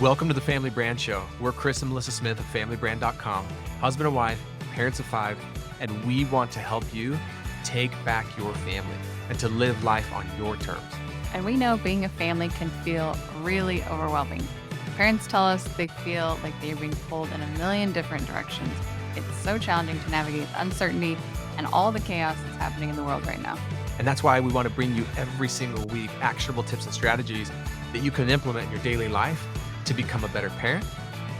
Welcome to the Family Brand Show. We're Chris and Melissa Smith of FamilyBrand.com, husband and wife, parents of 5, and we want to help you take back your family and to live life on your terms. And we know being a family can feel really overwhelming. Parents tell us they feel like they're being pulled in a million different directions. It's so challenging to navigate the uncertainty and all the chaos that's happening in the world right now. And that's why we want to bring you every single week actionable tips and strategies that you can implement in your daily life to become a better parent,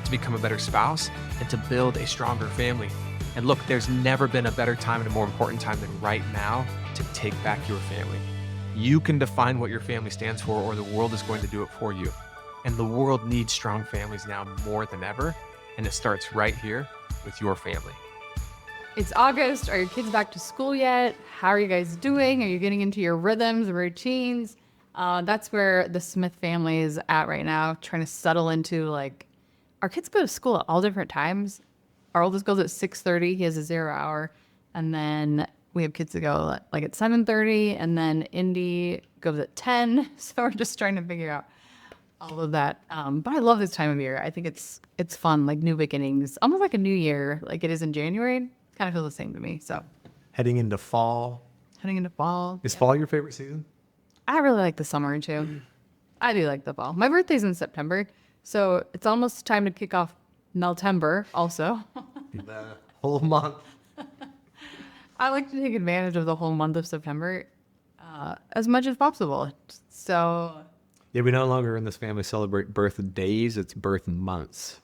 to become a better spouse, and to build a stronger family. And look, there's never been a better time and a more important time than right now to take back your family. You can define what your family stands for, or the world is going to do it for you. And the world needs strong families now more than ever. And it starts right here with your family. It's August. Are your kids back to school yet? How are you guys doing? Are you getting into your rhythms, routines? That's where the Smith family is at right now, trying to settle into, like, our kids go to school at all different times. Our oldest goes at 6:30. He has a 0 hour. And then we have kids that go like at 7:30, and then Indy goes at 10. So we're just trying to figure out all of that. But I love this time of year. I think it's fun, like new beginnings, almost like a new year, like it is in January. Kind of feels the same to me. So Heading into fall. Is fall your favorite season? I really like the summer too. I do like the fall. My birthday's in September, so it's almost time to kick off Meltember also. The whole month. I like to take advantage of the whole month of September as much as possible. So Yeah, we no longer in this family celebrate birthdays. It's birth months.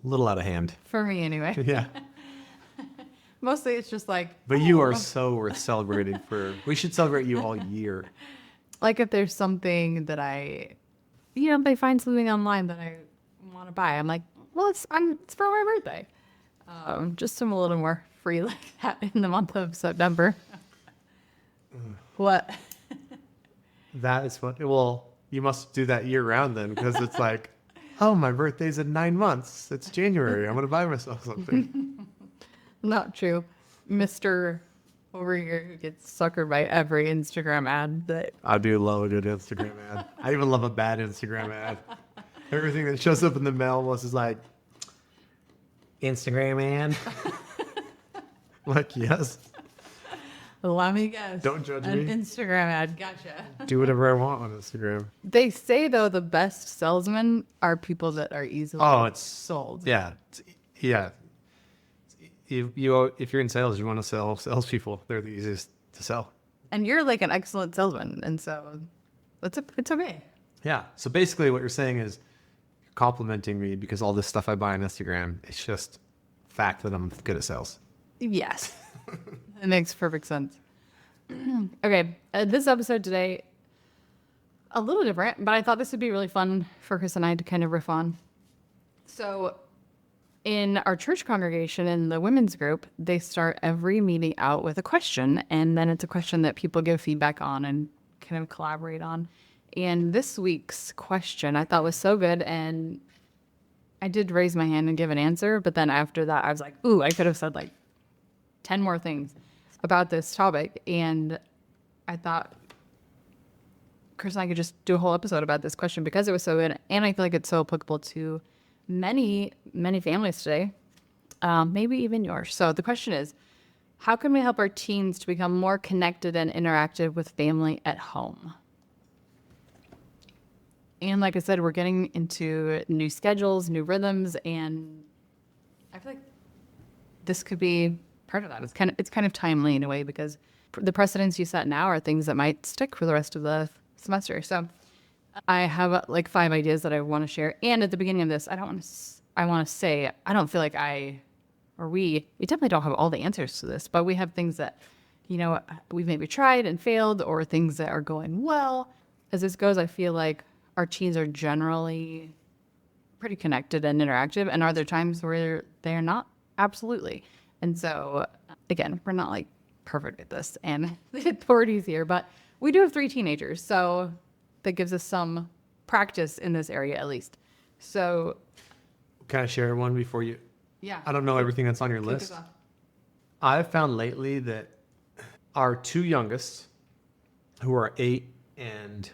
A little out of hand. for me anyway. Yeah. Mostly it's just like, But you are so worth celebrating for. We should celebrate you all year. like if there's something that if I find something online that I want to buy, I'm like, well, it's for my birthday. Just I'm a little more free like that in the month of September. What? That is what. Well, you must do that year round then, because it's like, oh, my birthday's in 9 months. It's January. I'm going to buy myself something. Not true. Mr. over here who gets suckered by every Instagram ad that I do love a good Instagram ad. I even love a bad Instagram ad. Everything that shows up in the mail was like, Instagram ad. Like, yes. allow me guess. Don't judge An me. Instagram ad. Gotcha. Do whatever I want on Instagram. They say though the best salesmen are people that are easily sold. Yeah. Yeah. If you're in sales, you want to sell salespeople. They're the easiest to sell. And you're like an excellent salesman, and so it's okay. Yeah. So basically what you're saying is you're complimenting me because all this stuff I buy on Instagram, it's just fact that I'm good at sales. Yes. It makes perfect sense. Okay, this episode today, a little different, but I thought this would be really fun for Chris and I to kind of riff on. So in our church congregation, in the women's group, they start every meeting out with a question, and then it's a question that people give feedback on and kind of collaborate on. And this week's question I thought was so good, and I did raise my hand and give an answer, but then after that I was like, ooh, I could have said like 10 more things about this topic, and I thought Chris and I could just do a whole episode about this question because it was so good, and I feel like it's so applicable to many families today, maybe even yours. So the question is, how can we help our teens to become more connected and interactive with family at home? And like I said, we're getting into new schedules, new rhythms, and I feel like this could be part of that. It's kind of timely in a way because the precedents you set now are things that might stick for the rest of the semester. So I have like 5 ideas that I want to share. And at the beginning of this, I want to say I don't feel like we definitely don't have all the answers to this, but we have things that, we've maybe tried and failed, or things that are going well. As this goes, I feel like our teens are generally pretty connected and interactive, and are there times where they're not? Absolutely. And so, again, we're not like perfect at this, and the authorities here, but we do have 3 teenagers, so that gives us some practice in this area at least. So, Can I share one before you? yeah. I don't know everything that's on your Kick us list. off. I've found lately that our 2 youngest, who are 8 and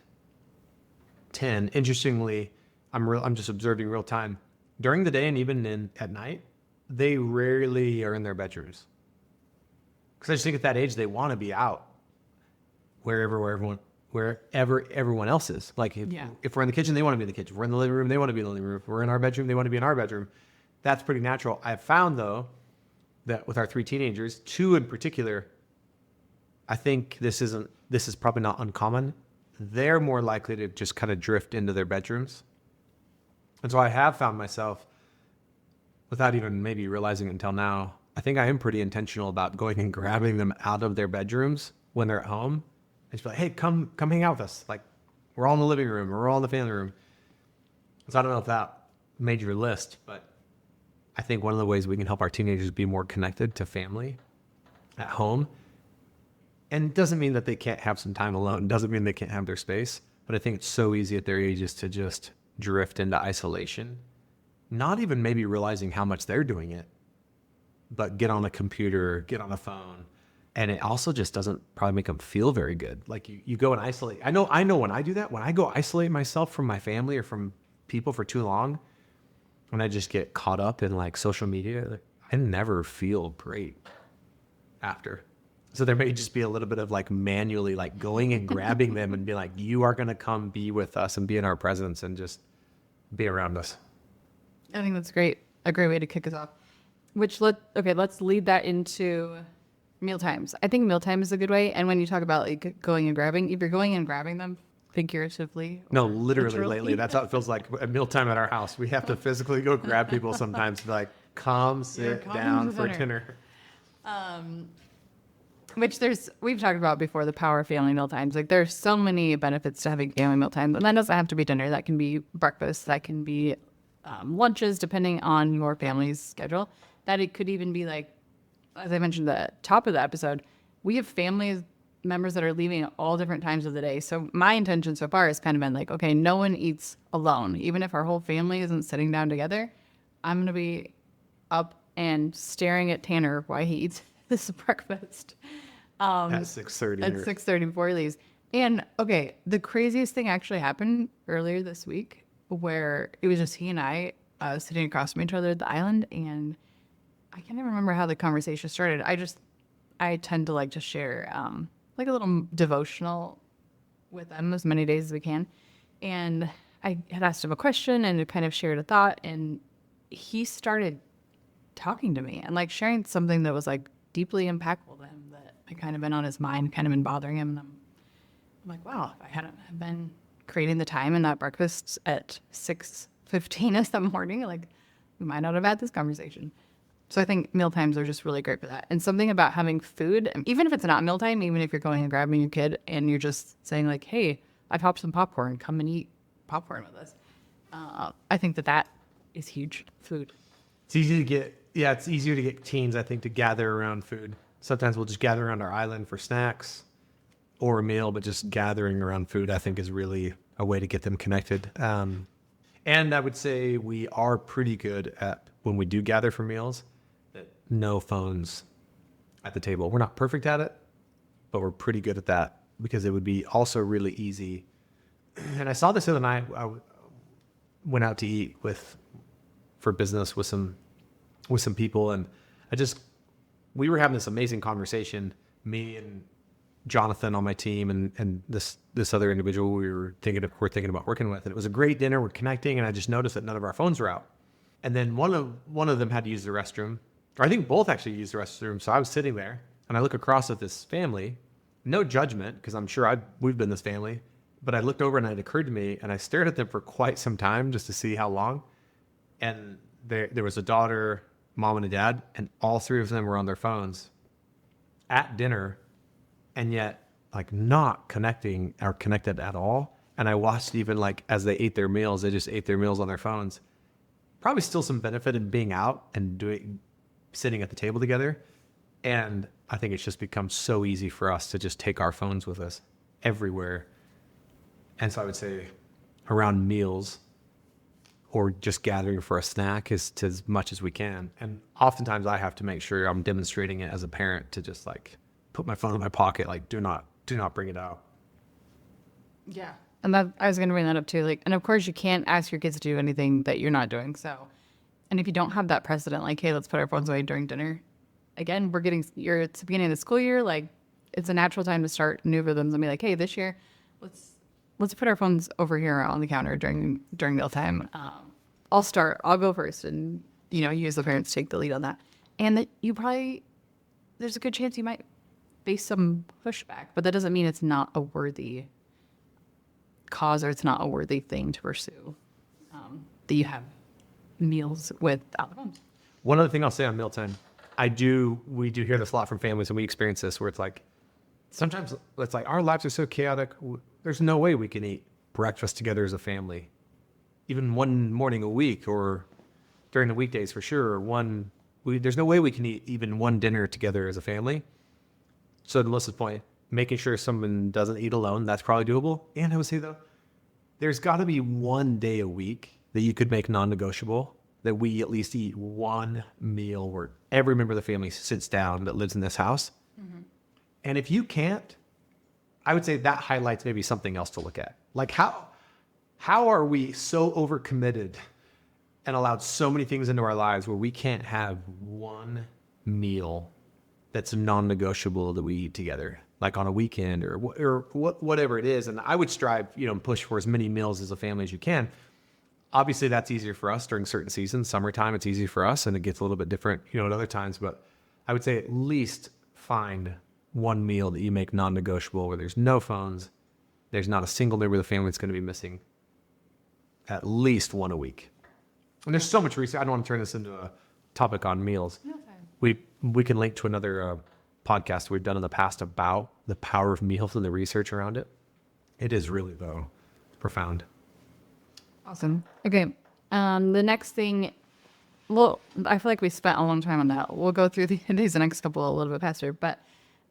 10, interestingly, I'm just observing real time. During the day and even at night, they rarely are in their bedrooms. Because I just think at that age, they want to be out wherever everyone else is. Like if we're in the kitchen, they want to be in the kitchen. If we're in the living room, they want to be in the living room. If we're in our bedroom, they want to be in our bedroom. That's pretty natural. I've found though that with our 3 teenagers, 2 in particular, I think this is probably not uncommon. They're more likely to just kind of drift into their bedrooms. And so I have found myself, without even maybe realizing it until now, I think I am pretty intentional about going and grabbing them out of their bedrooms when they're at home. And just be like, hey, come hang out with us. Like, we're all in the living room. We're all in the family room. So I don't know if that made your list, but I think one of the ways we can help our teenagers be more connected to family at home, and it doesn't mean that they can't have some time alone. It doesn't mean they can't have their space, but I think it's so easy at their ages to just drift into isolation, not even maybe realizing how much they're doing it, but get on a computer, get on a phone. And it also just doesn't probably make them feel very good. Like you go and isolate. I know when I do that, when I go isolate myself from my family or from people for too long, when I just get caught up in like social media, like, I never feel great after. So there may just be a little bit of like manually like going and grabbing them and be like, you are going to come be with us and be in our presence and just be around us. I think that's great. A great way to kick us off. Let's lead that into mealtimes. I think mealtime is a good way. And when you talk about like going and grabbing, if you're going and grabbing them figuratively. No, literally lately. That's how it feels like at mealtime at our house. We have to physically go grab people sometimes to be like, come sit down for dinner. Which we've talked about before, the power of family mealtimes. Like there's so many benefits to having family mealtimes. And that doesn't have to be dinner. That can be breakfast. That can be lunches, depending on your family's schedule. That it could even be like, as I mentioned at the top of the episode, we have family members that are leaving at all different times of the day. So my intention so far has kind of been like, okay, no one eats alone. Even if our whole family isn't sitting down together, I'm going to be up and staring at Tanner while he eats this breakfast. At 6:30. At 6:30 before he leaves. And okay, the craziest thing actually happened earlier this week where it was just he and I sitting across from each other at the island, and I can't even remember how the conversation started. I tend to like to share like a little devotional with them as many days as we can. And I had asked him a question and it kind of shared a thought, and he started talking to me and like sharing something that was like deeply impactful to him that had kind of been on his mind, kind of been bothering him. And I'm like, wow, if I hadn't been creating the time and that breakfast at 6:15 that morning, like we might not have had this conversation. So I think meal times are just really great for that. And something about having food, even if it's not mealtime, even if you're going and grabbing your kid and you're just saying like, hey, I popped some popcorn, come and eat popcorn with us. I think that is huge. Food. It's easier to get teens, I think, to gather around food. Sometimes we'll just gather around our island for snacks or a meal, but just gathering around food, I think, is really a way to get them connected. And I would say we are pretty good at, when we do gather for meals, no phones at the table. We're not perfect at it, but we're pretty good at that because it would be also really easy. And I saw this the other night. I went out to eat for business with some people, and we were having this amazing conversation, me and Jonathan on my team and this other individual we're thinking about working with. And it was a great dinner. We're connecting, and I just noticed that none of our phones were out. And then one of them had to use the restroom, or I think both actually used the restroom. So I was sitting there and I look across at this family, no judgment, because I'm sure we've been this family, but I looked over and it occurred to me, and I stared at them for quite some time just to see how long. And there was a daughter, mom and a dad, and all 3 of them were on their phones at dinner, and yet like not connecting or connected at all. And I watched even like as they ate their meals, they just ate their meals on their phones. Probably still some benefit in being out and sitting at the table together. And I think it's just become so easy for us to just take our phones with us everywhere. And so I would say around meals or just gathering for a snack is to as much as we can. And oftentimes I have to make sure I'm demonstrating it as a parent to just like put my phone in my pocket, like do not bring it out. Yeah. And that I was going to bring that up too. Like, and of course you can't ask your kids to do anything that you're not doing. So, and if you don't have that precedent, like, hey, let's put our phones away during dinner. Again, it's the beginning of the school year. Like, it's a natural time to start new rhythms and be like, hey, this year, let's put our phones over here on the counter during mealtime. I'll go first, and you as the parents take the lead on that. And that there's a good chance you might face some pushback, but that doesn't mean it's not a worthy cause or it's not a worthy thing to pursue. That you have meals without the phones. One other thing I'll say on mealtime, we do hear this a lot from families, and we experience this where it's like, sometimes it's like our lives are so chaotic. There's no way we can eat breakfast together as a family, even one morning a week or during the weekdays for sure. There's no way we can eat even one dinner together as a family. So to Melissa's point, making sure someone doesn't eat alone, that's probably doable. And I would say though, there's got to be one day a week that you could make non-negotiable, that we at least eat one meal where every member of the family sits down that lives in this house. Mm-hmm. And if you can't, I would say that highlights maybe something else to look at. Like how are we so overcommitted and allowed so many things into our lives where we can't have one meal that's non-negotiable that we eat together, like on a weekend or whatever it is. And I would strive, push for as many meals as a family as you can. Obviously, that's easier for us during certain seasons. Summertime, it's easy for us, and it gets a little bit different, at other times. But I would say at least find one meal that you make non-negotiable where there's no phones, there's not a single member of the family that's going to be missing at least one a week. And there's so much research. I don't want to turn this into a topic on meals. No, we can link to another podcast we've done in the past about the power of meals and the research around it. It is really, though, profound. Awesome. Okay. The next thing, well, I feel like we spent a long time on that. We'll go through these next couple a little bit faster. But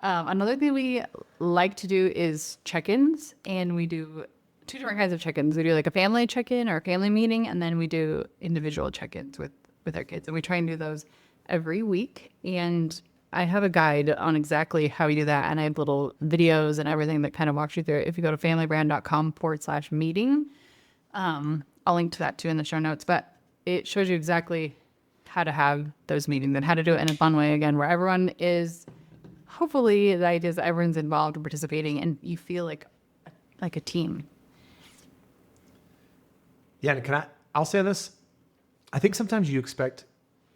another thing we like to do is check-ins, and we do two different kinds of check-ins. We do like a family check-in or a family meeting, and then we do individual check-ins with our kids. And we try and do those every week. And I have a guide on exactly how we do that. And I have little videos and everything that kind of walks you through it. If you go to familybrand.com/meeting, I'll link to that too in the show notes, but it shows you exactly how to have those meetings and how to do it in a fun way, again, where everyone is, hopefully the idea is that everyone's involved and participating and you feel like a team. Yeah. I'll say this. I think sometimes you expect,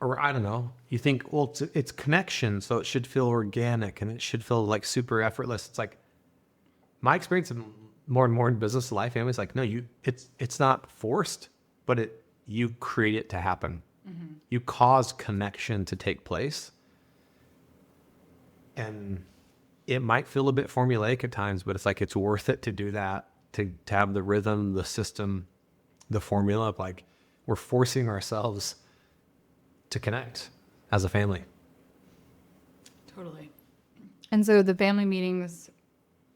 or I don't know, you think, well, it's connection, so it should feel organic and it should feel like super effortless. It's like my experience in more and more in business life, families like, no, it's not forced, but you create it to happen. Mm-hmm. You cause connection to take place. And it might feel a bit formulaic at times, but it's like, it's worth it to do that, to have the rhythm, the system, the formula of like, we're forcing ourselves to connect as a family. Totally. And so the family meetings,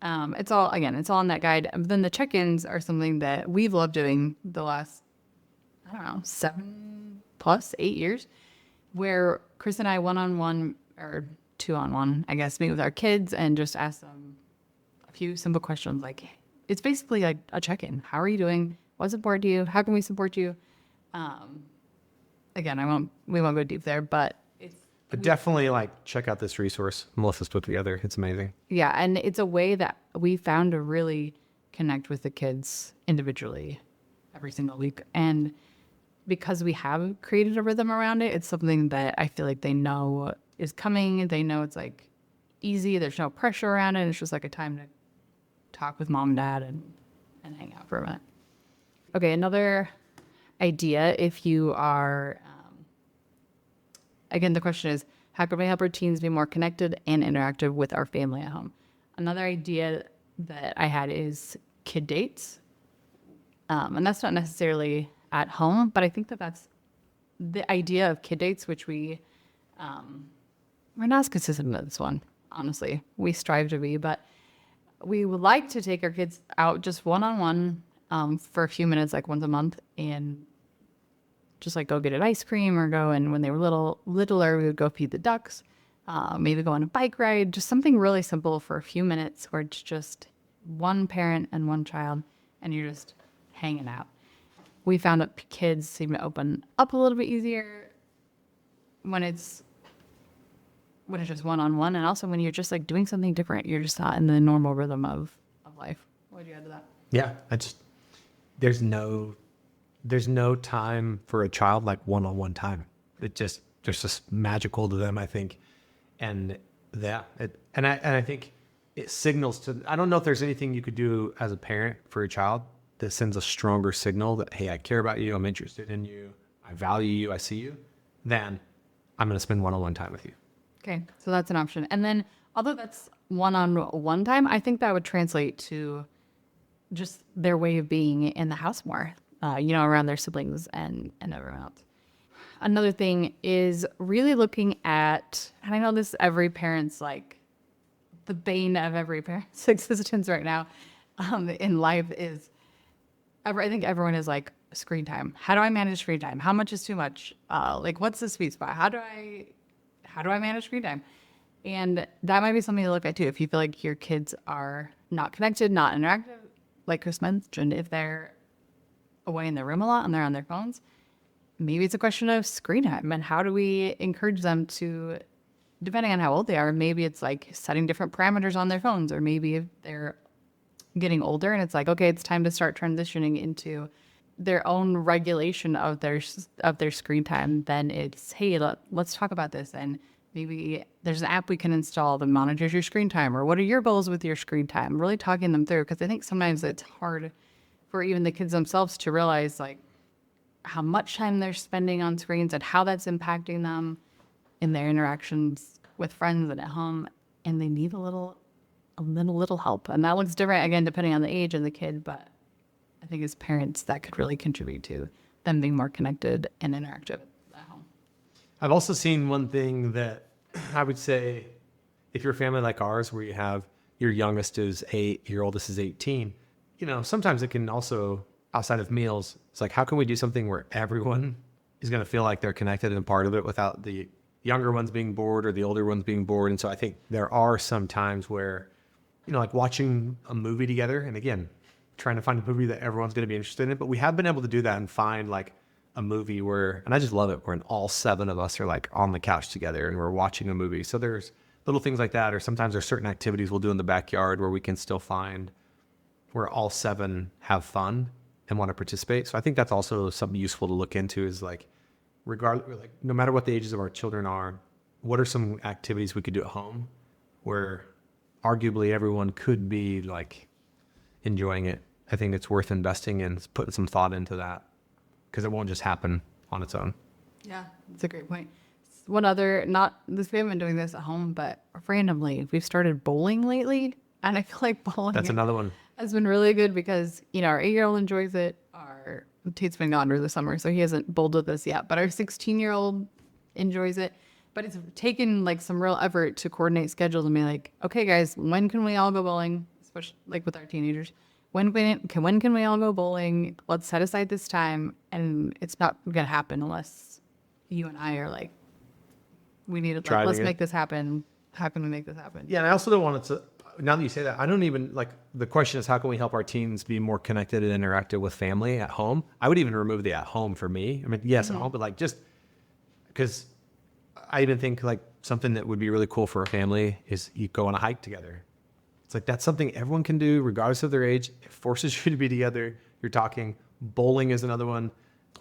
it's all in that guide. But then the check-ins are something that we've loved doing the last, 7+8 years, where Chris and I one-on-one or two-on-one, I guess, meet with our kids and just ask them a few simple questions. Like, it's basically like a check-in. How are you doing? What's important to you? How can we support you? Again, we won't go deep there, but definitely check out this resource Melissa's put together. It's amazing. Yeah, and it's a way that we found to really connect with the kids individually every single week. And because we have created a rhythm around it, it's something that I feel like they know is coming. They know it's like easy. There's no pressure around it. It's just like a time to talk with mom and dad and hang out for a minute. Okay, another idea, if you are... Again, the question is, how can we help our teens be more connected and interactive with our family at home? Another idea that I had is kid dates. And that's not necessarily at home, but I think that's the idea of kid dates, which we're not as consistent with this one, honestly. We strive to be, but we would like to take our kids out just one-on-one for a few minutes, like once a month, and just like go get an ice cream or go, and when they were littler, we would go feed the ducks, maybe go on a bike ride, just something really simple for a few minutes where it's just one parent and one child and you're just hanging out. We found that kids seem to open up a little bit easier when it's just one-on-one, and also when you're just like doing something different. You're just not in the normal rhythm of life. What would you add to that? Yeah, there's no time for a child like one-on-one time. There's just magical to them, I think. And I think it signals to, I don't know if there's anything you could do as a parent for a child that sends a stronger signal that, hey, I care about you, I'm interested in you, I value you, I see you, than I'm going to spend one-on-one time with you. Okay, so that's an option. And then, although that's one-on-one time, I think that would translate to just their way of being in the house more, around their siblings and everyone else. Another thing is really looking at, and I know this every parent's like the bane of every parent's existence right now in life is, I think everyone is like, screen time. How do I manage screen time? How much is too much? What's the sweet spot? How do I manage screen time? And that might be something to look at too. If you feel like your kids are not connected, not interactive, like Chris mentioned, if they're away in their room a lot and they're on their phones, maybe it's a question of screen time. And how do we encourage them to, depending on how old they are, maybe it's like setting different parameters on their phones, or maybe if they're getting older and it's like, okay, it's time to start transitioning into their own regulation of their screen time, then it's, hey, let's talk about this. And maybe there's an app we can install that monitors your screen time, or what are your goals with your screen time? Really talking them through, because I think sometimes it's hard for even the kids themselves to realize like how much time they're spending on screens and how that's impacting them in their interactions with friends and at home, and they need a little help. And that looks different again depending on the age of the kid, but I think as parents that could really contribute to them being more connected and interactive at home. I've also seen one thing that I would say, if you're a family like ours, where you have your youngest is 8, your oldest is 18, sometimes it can also, outside of meals, it's like, how can we do something where everyone is going to feel like they're connected and part of it without the younger ones being bored or the older ones being bored? And so I think there are some times where, like watching a movie together, and again, trying to find a movie that everyone's going to be interested in, but we have been able to do that and find like a movie where, and I just love it, when all 7 of us are like on the couch together and we're watching a movie. So there's little things like that, or sometimes there's certain activities we'll do in the backyard where we can still find where all 7 have fun and want to participate. So I think that's also something useful to look into, is like, no matter what the ages of our children are, what are some activities we could do at home where arguably everyone could be like enjoying it. I think it's worth investing in, putting some thought into that, because it won't just happen on its own. Yeah, that's a great point. One other, we haven't been doing this at home, but randomly, we've started bowling lately. And I feel like bowling That's another one. has been really good because, our 8-year-old enjoys it. Our Tate's been gone over the summer, so he hasn't bowled with us yet. But our 16-year-old enjoys it. But it's taken like some real effort to coordinate schedules and be like, okay, guys, when can we all go bowling? Especially like with our teenagers. When can we all go bowling? Let's set aside this time. And it's not going to happen unless you and I are like, we need to, let's make this happen. How can we make this happen? Yeah, and I also don't want it to, now that you say that, I don't even, like, the question is, how can we help our teens be more connected and interactive with family at home? I would even remove the at home for me. I mean, yes, at home, but like, just because I even think like something that would be really cool for a family is you go on a hike together. It's like, that's something everyone can do regardless of their age. It forces you to be together. You're talking. Bowling is another one.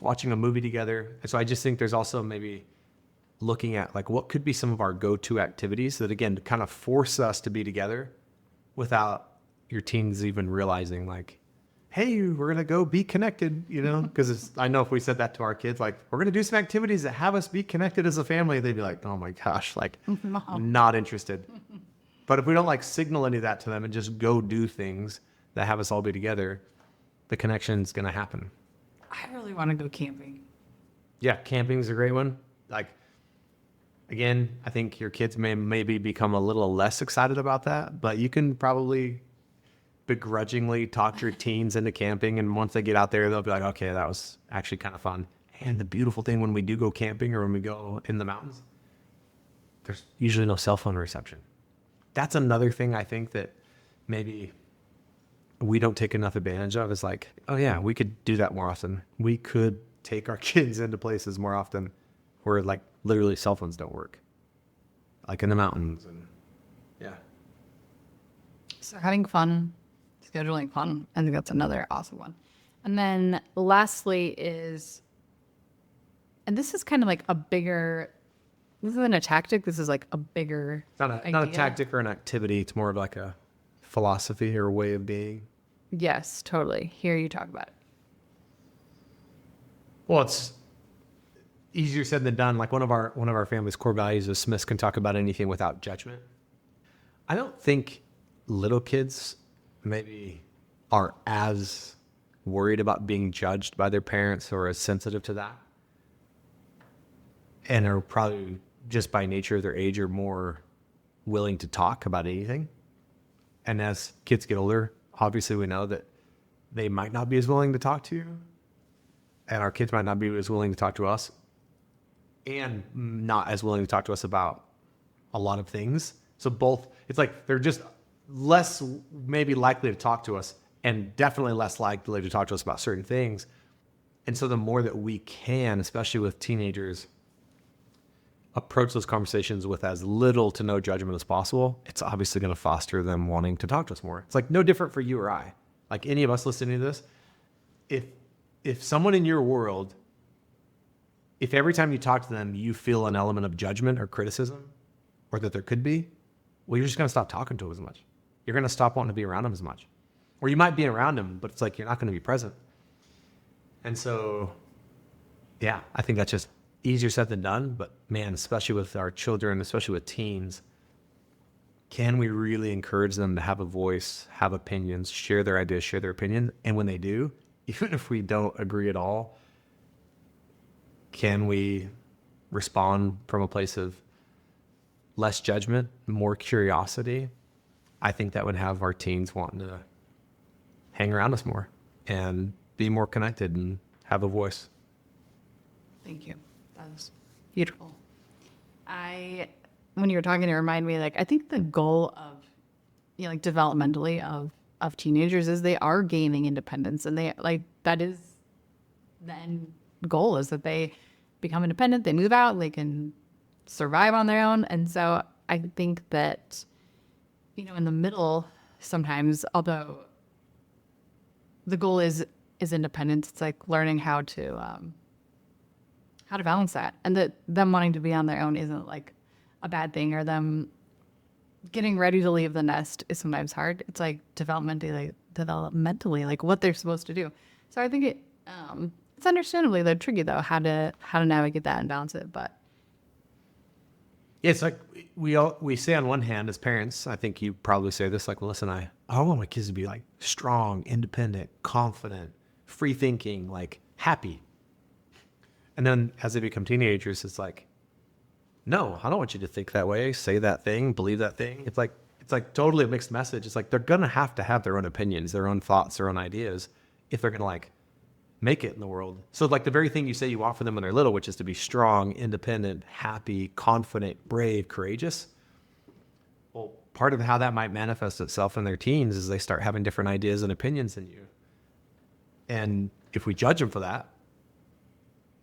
Watching a movie together. And so I just think there's also maybe looking at like what could be some of our go-to activities that, again, kind of force us to be together without your teens even realizing like, hey, we're going to go be connected, because I know if we said that to our kids, like, we're going to do some activities that have us be connected as a family, they'd be like, oh my gosh, like, not interested. But if we don't like signal any of that to them and just go do things that have us all be together, the connection's going to happen. I really want to go camping. Yeah, camping's a great one. Like, again, I think your kids may maybe become a little less excited about that, but you can probably begrudgingly talk your teens into camping, and once they get out there, they'll be like, okay, that was actually kind of fun. And the beautiful thing when we do go camping or when we go in the mountains, there's usually no cell phone reception. That's another thing I think that maybe we don't take enough advantage of is like, oh yeah, we could do that more often. We could take our kids into places more often where like literally cell phones don't work, like in the mountains. And yeah. So having fun, scheduling fun. I think that's another awesome one. And then lastly is, and this is kind of like a bigger, this isn't a tactic. This is like a bigger Not a idea. tactic or an activity. It's more of like a philosophy or a way of being. Yes, totally. Hear you talk about it. Well, it's easier said than done. Like one of our family's core values is Smiths can talk about anything without judgment. I don't think little kids maybe are as worried about being judged by their parents or as sensitive to that, and are probably just by nature of their age are more willing to talk about anything. And as kids get older, obviously we know that they might not be as willing to talk to you, and our kids might not be as willing to talk to us, and not as willing to talk to us about a lot of things. So both, it's like they're just less maybe likely to talk to us and definitely less likely to talk to us about certain things. And so the more that we can, especially with teenagers, approach those conversations with as little to no judgment as possible, it's obviously going to foster them wanting to talk to us more. It's like no different for you or I. Like any of us listening to this, if someone in your world, if every time you talk to them you feel an element of judgment or criticism, or that there could be, well, you're just going to stop talking to them as much. You're going to stop wanting to be around them as much. Or you might be around them, but it's like you're not going to be present. And so, yeah, I think that's just easier said than done. But man, especially with our children, especially with teens, can we really encourage them to have a voice, have opinions, share their ideas, share their opinion? And when they do, even if we don't agree at all, can we respond from a place of less judgment, more curiosity? I think that would have our teens wanting to hang around us more and be more connected and have a voice. Thank you. That was beautiful. When you were talking, it reminded me, like, I think the goal of, like developmentally of teenagers is they are gaining independence, and they like, that is the end goal, is that they become independent, they move out, they can survive on their own. And so I think that, in the middle sometimes, although the goal is independence, it's like learning how to balance that, and that them wanting to be on their own isn't like a bad thing, or them getting ready to leave the nest is sometimes hard. It's like developmentally like what they're supposed to do. So I think it's understandably though tricky though how to navigate that and balance it. But yeah, it's like we say on one hand as parents, I think you probably say this, like, well, listen, I want my kids to be like strong, independent, confident, free thinking, like happy. And then as they become teenagers, it's like, no, I don't want you to think that way, say that thing, believe that thing. It's like totally a mixed message. It's like they're gonna have to have their own opinions, their own thoughts, their own ideas if they're gonna like make it in the world. So like the very thing you say you want for them when they're little, which is to be strong, independent, happy, confident, brave, courageous. Well, part of how that might manifest itself in their teens is they start having different ideas and opinions than you. And if we judge them for that,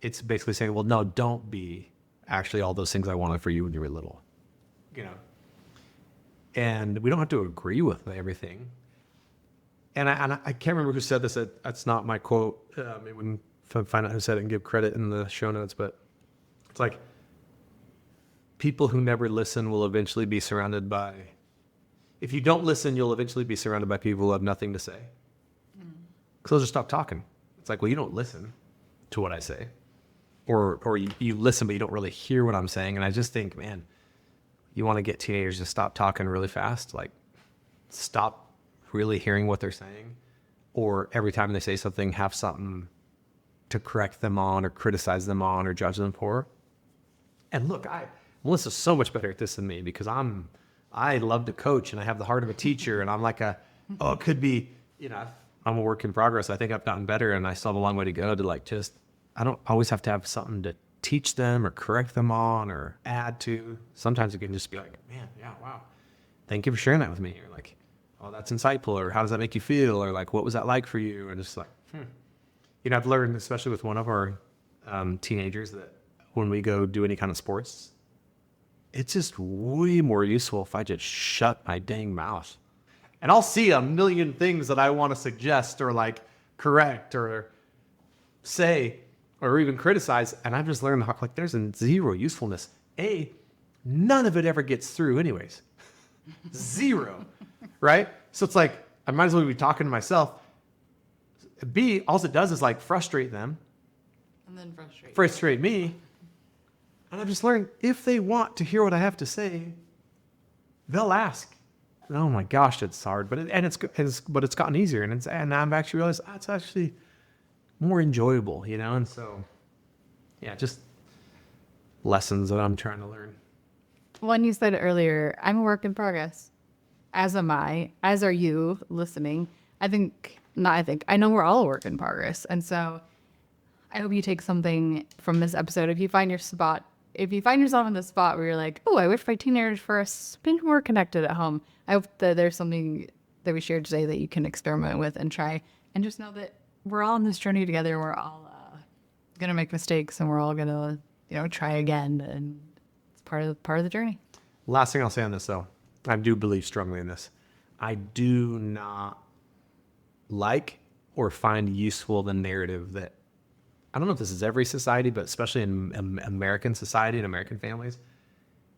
it's basically saying, well, no, don't be actually all those things I wanted for you when you were little, And we don't have to agree with everything. And I can't remember who said this. That's not my quote. Maybe we can find out who said it and give credit in the show notes. But it's like, people who never listen will eventually be surrounded by, if you don't listen, you'll eventually be surrounded by people who have nothing to say. Because they'll just stop talking. It's like, well, you don't listen to what I say. Or you listen, but you don't really hear what I'm saying. And I just think, man, you want to get teenagers to stop talking really fast, like stop really hearing what they're saying, or every time they say something, have something to correct them on or criticize them on or judge them for. And look, Melissa's so much better at this than me, because I love to coach and I have the heart of a teacher, and I'm like it could be, I'm a work in progress. I think I've gotten better, and I still have a long way to go to like just, I don't always have to have something to teach them or correct them on or add to. Sometimes it can just be like, man, yeah, wow, thank you for sharing that with me. Or like, oh, that's insightful, or how does that make you feel, or like, what was that like for you? And just like, you know, I've learned, especially with one of our teenagers, that when we go do any kind of sports, it's just way more useful if I just shut my dang mouth. And I'll see a million things that I want to suggest or like correct or say or even criticize. And I've just learned like there's zero usefulness. None of it ever gets through anyways. Zero. Right? So it's like, I might as well be talking to myself. B, all it does is like frustrate them. And then Frustrate me. And I've just learned if they want to hear what I have to say, they'll ask. And oh my gosh, it's hard, but it's gotten easier, and I've actually realized it's actually more enjoyable, you know. And so, yeah, just lessons that I'm trying to learn. When you said earlier, I'm a work in progress, as am I, as are you listening. I know we're all a work in progress. And so I hope you take something from this episode. If you find yourself in the spot where you're like, oh, I wish my teenagers were a bit more connected at home, I hope that there's something that we shared today that you can experiment with and try. And just know that we're all on this journey together. We're all going to make mistakes, and we're all going to, try again. And it's part of the journey. Last thing I'll say on this, though, I do believe strongly in this. I do not like or find useful the narrative that, I don't know if this is every society, but especially in American society and American families,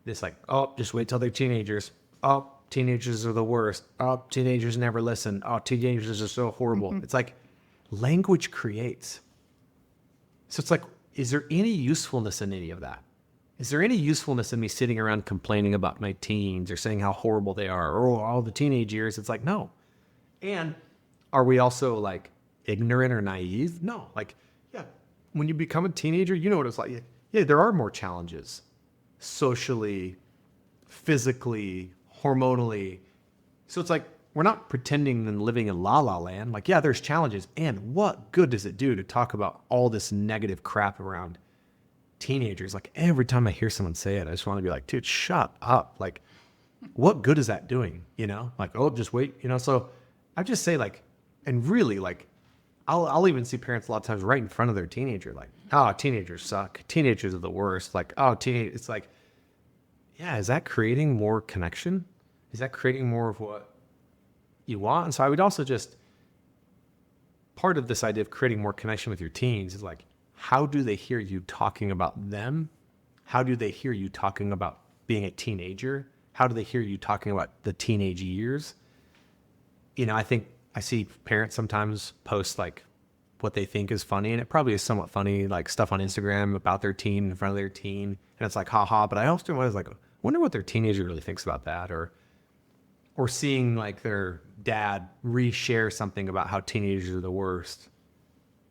this like, oh, just wait till they're teenagers. Oh, teenagers are the worst. Oh, teenagers never listen. Oh, teenagers are so horrible. It's like language creates. So it's like, is there any usefulness in any of that? Is there any usefulness in me sitting around complaining about my teens or saying how horrible they are, or all the teenage years? It's like, no. And are we also like ignorant or naive? No. Like, yeah, when you become a teenager, you know what it's like. Yeah, there are more challenges socially, physically, hormonally. So it's like, we're not pretending and living in la la land. Like, yeah, there's challenges. And what good does it do to talk about all this negative crap around teenagers? Like, every time I hear someone say it, I just want to be like, dude, shut up. Like, what good is that doing? You know, like, oh, just wait, you know? So I just say like, and really like, I'll even see parents a lot of times right in front of their teenager, like, oh, teenagers suck. Teenagers are the worst. Like, oh, it's like, yeah, is that creating more connection? Is that creating more of what you want? And so I would also just, part of this idea of creating more connection with your teens is like, how do they hear you talking about them? How do they hear you talking about being a teenager? How do they hear you talking about the teenage years? You know, I think I see parents sometimes post like what they think is funny, and it probably is somewhat funny, like stuff on Instagram about their teen in front of their teen, and it's like, haha. But I often was like, wonder what their teenager really thinks about that, or seeing like their dad reshare something about how teenagers are the worst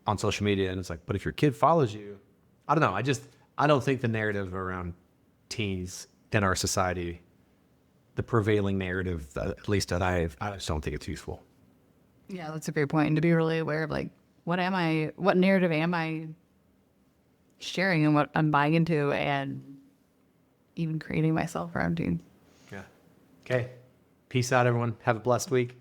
on social media, and it's like, but if your kid follows you, I don't know. I don't think the narrative around teens in our society, the prevailing narrative, at least that I just don't think it's useful. Yeah, that's a great point. And to be really aware of like, what narrative am I sharing and what I'm buying into, and even creating myself around teens. Yeah. Okay. Peace out, everyone. Have a blessed week.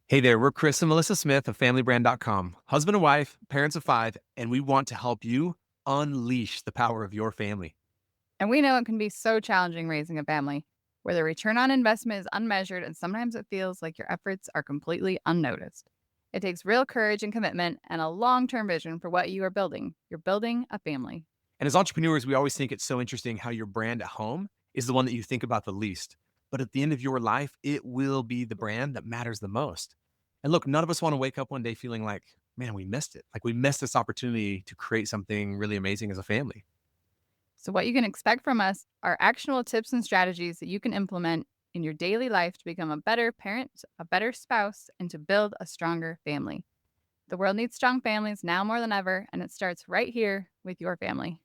Hey there, we're Chris and Melissa Smith of FamilyBrand.com, husband and wife, parents of 5, and we want to help you unleash the power of your family. And we know it can be so challenging raising a family, where the return on investment is unmeasured, and sometimes it feels like your efforts are completely unnoticed. It takes real courage and commitment and a long-term vision for what you are building. You're building a family. And as entrepreneurs, we always think it's so interesting how your brand at home is the one that you think about the least. But at the end of your life, it will be the brand that matters the most. And look, none of us want to wake up one day feeling like, man, we missed it. Like we missed this opportunity to create something really amazing as a family. So what you can expect from us are actionable tips and strategies that you can implement in your daily life to become a better parent, a better spouse, and to build a stronger family. The world needs strong families now more than ever, and it starts right here with your family.